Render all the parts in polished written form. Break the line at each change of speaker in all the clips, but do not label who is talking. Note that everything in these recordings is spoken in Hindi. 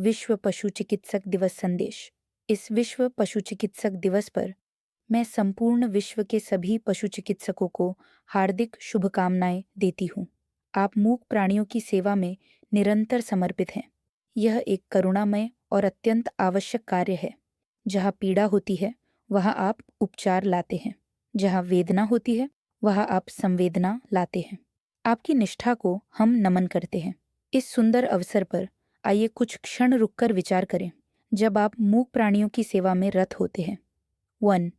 विश्व पशु चिकित्सक दिवस संदेश। इस विश्व पशु चिकित्सक दिवस पर मैं संपूर्ण विश्व के सभी पशु चिकित्सकों को हार्दिक शुभकामनाएं देती हूँ। आप मूक प्राणियों की सेवा में निरंतर समर्पित हैं। यह एक करुणामय और अत्यंत आवश्यक कार्य है। जहाँ पीड़ा होती है वहाँ आप उपचार लाते हैं, जहाँ वेदना होती है वहाँ आप संवेदना लाते हैं। आपकी निष्ठा को हम नमन करते हैं। इस सुंदर अवसर पर आइए कुछ क्षण रुककर विचार करें। जब आप मूक प्राणियों की सेवा में रत होते हैं 1.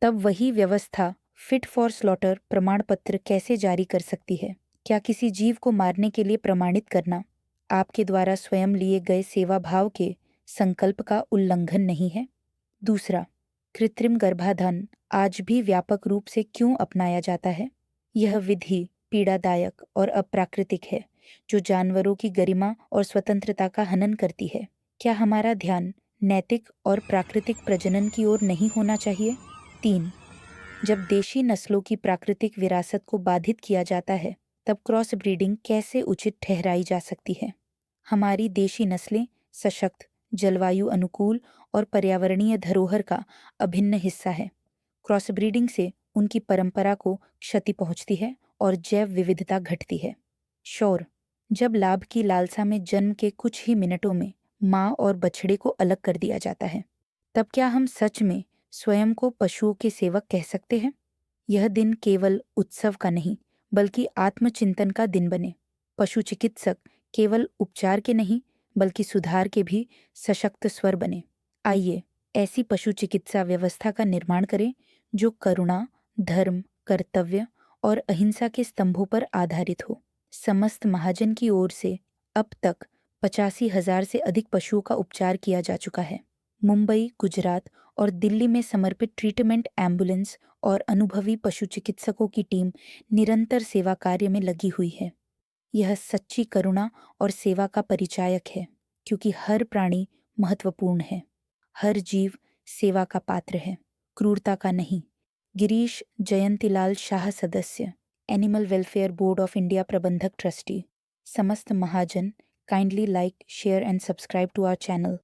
तब वही व्यवस्था फिट फॉर स्लॉटर प्रमाण पत्र कैसे जारी कर सकती है? क्या किसी जीव को मारने के लिए प्रमाणित करना आपके द्वारा स्वयं लिए गए सेवा भाव के संकल्प का उल्लंघन नहीं है? दूसरा, कृत्रिम गर्भाधान आज भी व्यापक रूप से क्यों अपनाया जाता है? यह विधि पीड़ादायक और अप्राकृतिक है, जो जानवरों की गरिमा और स्वतंत्रता का हनन करती है। क्या हमारा ध्यान नैतिक और प्राकृतिक प्रजनन की ओर नहीं होना चाहिए? 3. जब देशी नस्लों की प्राकृतिक विरासत को बाधित किया जाता है, तब क्रॉस ब्रीडिंग कैसे उचित ठहराई जा सकती है? हमारी देशी नस्लें सशक्त, जलवायु अनुकूल और पर्यावरणीय धरोहर का अभिन्न हिस्सा है। क्रॉस ब्रीडिंग से उनकी परंपरा को क्षति पहुंचती है और जैव विविधता घटती है। शोर, जब लाभ की लालसा में जन्म के कुछ ही मिनटों में माँ और बछड़े को अलग कर दिया जाता है, तब क्या हम सच में स्वयं को पशुओं के सेवक कह सकते हैं? यह दिन केवल उत्सव का नहीं, बल्कि आत्मचिंतन का दिन बने। पशु चिकित्सक केवल उपचार के नहीं, बल्कि सुधार के भी सशक्त स्वर बने। आइए ऐसी पशु चिकित्सा व्यवस्था का निर्माण करें जो करुणा, धर्म, कर्तव्य और अहिंसा के स्तंभों पर आधारित हो। समस्त महाजन की ओर से अब तक 85,000 से अधिक पशुओं का उपचार किया जा चुका है। मुंबई, गुजरात और दिल्ली में समर्पित ट्रीटमेंट एम्बुलेंस और अनुभवी पशु चिकित्सकों की टीम निरंतर सेवा कार्य में लगी हुई है। यह सच्ची करुणा और सेवा का परिचायक है, क्योंकि हर प्राणी महत्वपूर्ण है, हर जीव सेवा का पात्र है, क्रूरता का नहीं। गिरीश जयंतीलाल शाह, सदस्य, animal welfare board of India, प्रबंधक ट्रस्टी। Samast Mahajan, kindly like, share and subscribe to our channel.